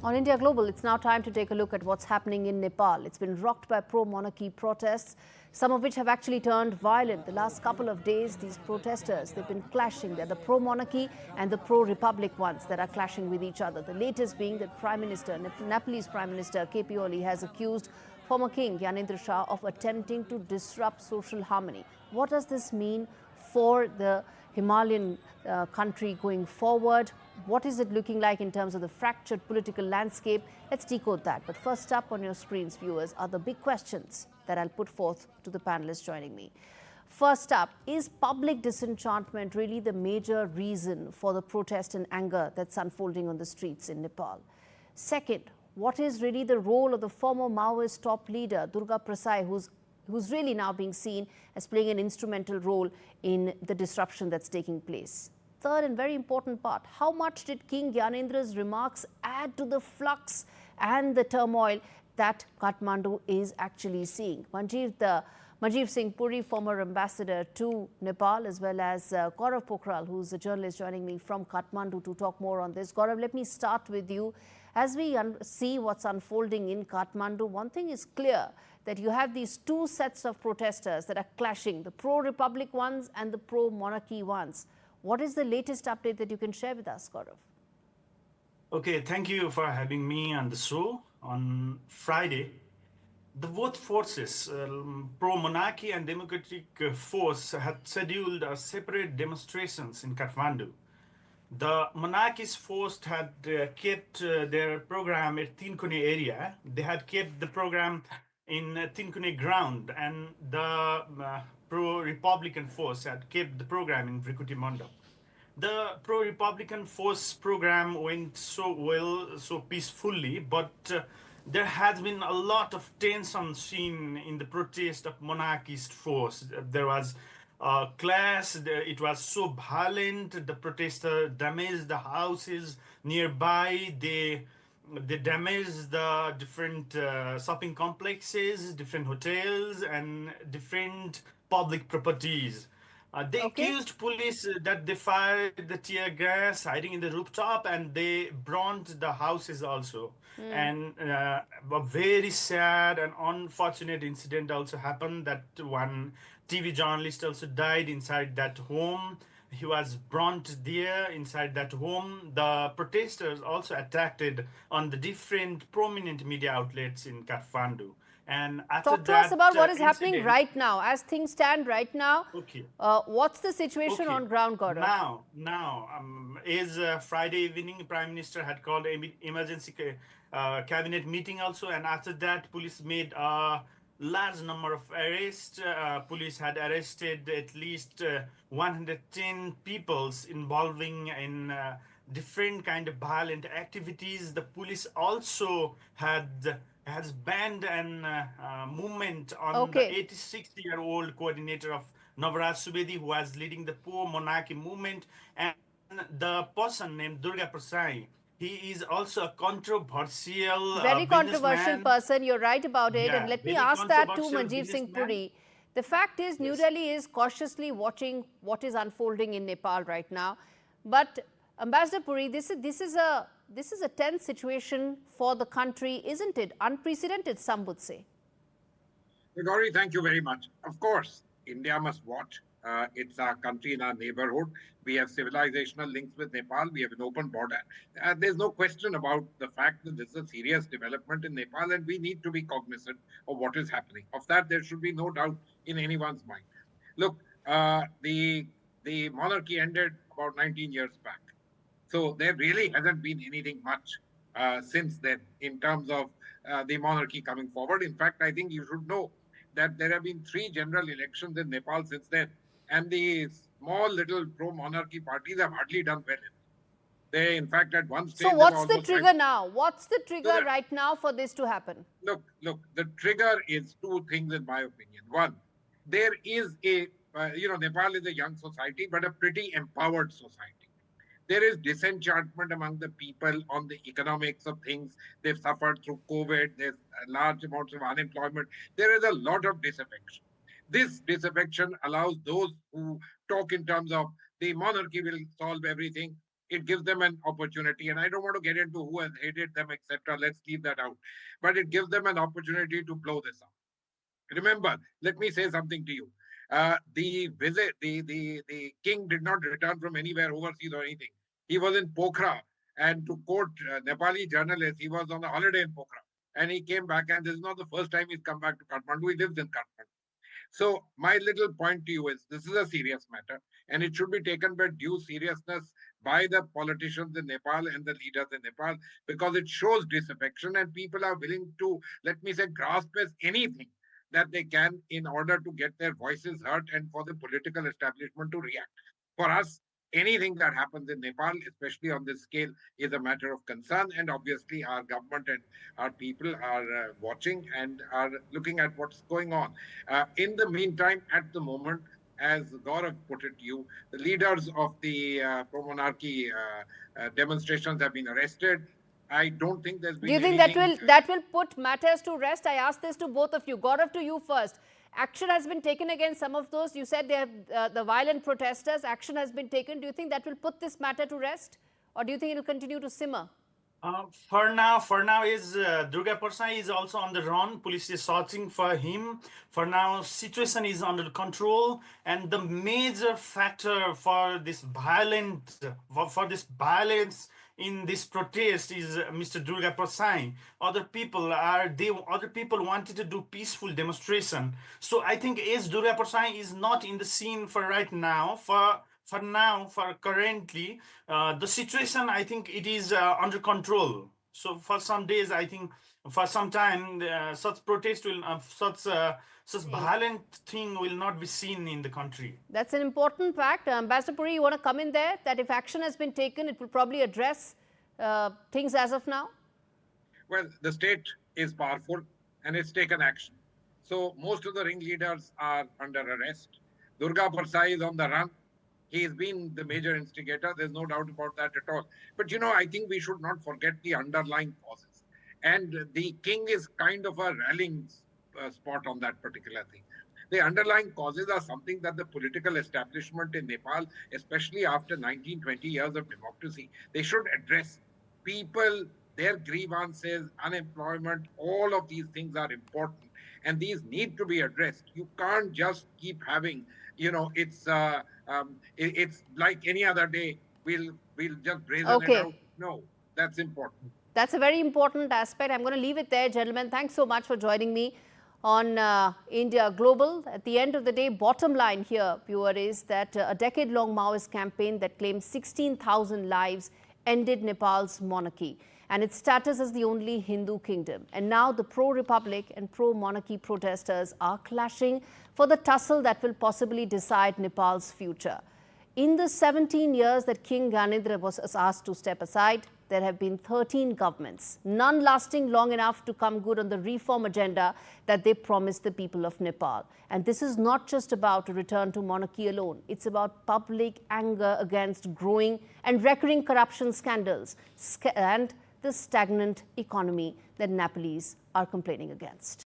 On India Global, it's now time to take a look at what's happening in Nepal. It's been rocked by pro-monarchy protests, some of which have actually turned violent. The last couple of days, these protesters, they've been clashing. They're the pro-monarchy and the pro-republic ones that are clashing with each other. The latest being that Nepalese Prime Minister KP Oli has accused former King Gyanendra Shah of attempting to disrupt social harmony. What does this mean for the Himalayan country going forward? What is it looking like in terms of the fractured political landscape? Let's decode that. But first up on your screens, viewers, are the big questions that I'll put forth to the panelists joining me. First up, is public disenchantment really the major reason for the protest and anger that's unfolding on the streets in Nepal? Second, what is really the role of the former Maoist top leader, Durga Prasad, who's really now being seen as playing an instrumental role in the disruption that's taking place? Third and very important part, how much did King Gyanendra's remarks add to the flux and the turmoil that Kathmandu is actually seeing? Manjeev Singh Puri, former ambassador to Nepal, as well as Gaurav Pokharel, who's a journalist joining me from Kathmandu to talk more on this. Gaurav, let me start with you. As we see what's unfolding in Kathmandu, one thing is clear, that you have these two sets of protesters that are clashing, the pro-republic ones and the pro-monarchy ones. What is the latest update that you can share with us, Gaurav? Okay, thank you for having me on the show. On Friday, the both forces, pro-monarchy and democratic force, had scheduled separate demonstrations in Kathmandu. The monarchist force had kept their program at Tinkone area. They had kept the program in Tinkone ground, and the pro-republican force had kept the program in Vrikuti Mandap. The pro-republican force program went so well, so peacefully, but there has been a lot of tension seen in the protest of monarchist force. There was a clash, it was so violent, the protesters damaged the houses nearby, they damaged the different shopping complexes, different hotels, and different public properties. They accused police that they fired the tear gas hiding in the rooftop, and they burnt the houses also. And a very sad and unfortunate incident also happened, that one TV journalist also died inside that home. He was burnt there inside that home. The protesters also attacked on the different prominent media outlets in Kathmandu. And after Talk to us about what is happening right now. As things stand right now, okay. What's the situation on ground, Gaurav? Is Friday evening, Prime Minister had called an emergency cabinet meeting also, and after that, police made a large number of arrests. Police had arrested at least 110 people involving in different kind of violent activities. The police also has banned an movement on the 86-year-old coordinator of Navraj Subedi, who was leading the pro-monarchy movement, and the person named Durga Prasad. He is also a controversial very controversial person. You're right about it. And let me ask that to Manjeev Singh Puri. The fact is, New Delhi is cautiously watching what is unfolding in Nepal right now. But Ambassador Puri, this is a tense situation for the country, isn't it? Unprecedented, some would say. Gaurie, thank you very much. Of course, India must watch. It's our country in our neighborhood. We have civilizational links with Nepal. We have an open border. There's no question about the fact that this is a serious development in Nepal, and we need to be cognizant of what is happening. Of that, there should be no doubt in anyone's mind. Look, the monarchy ended about 19 years back. So there really hasn't been anything much since then in terms of the monarchy coming forward. In fact, I think you should know that there have been 3 general elections in Nepal since then. And the small little pro-monarchy parties have hardly done well. They, in fact, at one stage... So what's the trigger now? What's the trigger right now for this to happen? Look, the trigger is 2 things in my opinion. One, there is a, Nepal is a young society, but a pretty empowered society. There is disenchantment among the people on the economics of things. They've suffered through COVID. There's large amounts of unemployment. There is a lot of disaffection. This disaffection allows those who talk in terms of the monarchy will solve everything. it gives them an opportunity. And I don't want to get into who has hated them, etc. Let's leave that out. But it gives them an opportunity to blow this up. Remember, let me say something to you. The king did not return from anywhere overseas or anything. He was in Pokhara, and to quote Nepali journalist, he was on a holiday in Pokhara, and he came back. And this is not the first time he's come back to Kathmandu. He lives in Kathmandu. So my little point to you is this is a serious matter, and it should be taken with due seriousness by the politicians in Nepal and the leaders in Nepal, because it shows disaffection and people are willing to, let me say, grasp as anything that they can in order to get their voices heard and for the political establishment to react. For us, anything that happens in Nepal, especially on this scale, is a matter of concern. And obviously, our government and our people are watching and are looking at what's going on. In the meantime, at the moment, as Gaurav put it to you, the leaders of the pro-monarchy demonstrations have been arrested. I don't think there's been Do you think that will put matters to rest? I ask this to both of you. Gaurav, to you first. Action has been taken against some of those. You said they have the violent protesters. Action has been taken. Do you think that will put this matter to rest, or do you think it will continue to simmer? For now, is Durga Persai is also on the run. Police is searching for him. For now, situation is under control, and the major factor for this violence in this protest is Mr. Durga Persai. Other people wanted to do peaceful demonstration. So I think as Durga Persai is not in the scene for right now, for currently, the situation, I think it is under control. So for some days, I think for some time, such protest will, such violent thing will not be seen in the country. That's an important fact. Ambassador Puri, you want to come in there? That if action has been taken, it will probably address things as of now? Well, the state is powerful and it's taken action. So most of the ringleaders are under arrest. Durga Persai is on the run. He's been the major instigator. There's no doubt about that at all. But, you know, I think we should not forget the underlying causes. And the king is kind of a rallying spot on that particular thing. The underlying causes are something that the political establishment in Nepal, especially after 19, 20 years of democracy, they should address. People, their grievances, unemployment, all of these things are important. And these need to be addressed. You can't just keep having, you know, it's like any other day, we'll just brazen it out. No, that's important. That's a very important aspect. I'm going to leave it there, gentlemen. Thanks so much for joining me on India Global. At the end of the day, bottom line here, viewer, is that a decade-long Maoist campaign that claimed 16,000 lives ended Nepal's monarchy and its status as the only Hindu kingdom. And now the pro-republic and pro-monarchy protesters are clashing for the tussle that will possibly decide Nepal's future. In the 17 years that King Gyanendra was asked to step aside, there have been 13 governments, none lasting long enough to come good on the reform agenda that they promised the people of Nepal. And this is not just about a return to monarchy alone. It's about public anger against growing and recurring corruption scandals and the stagnant economy that Nepalese are complaining against.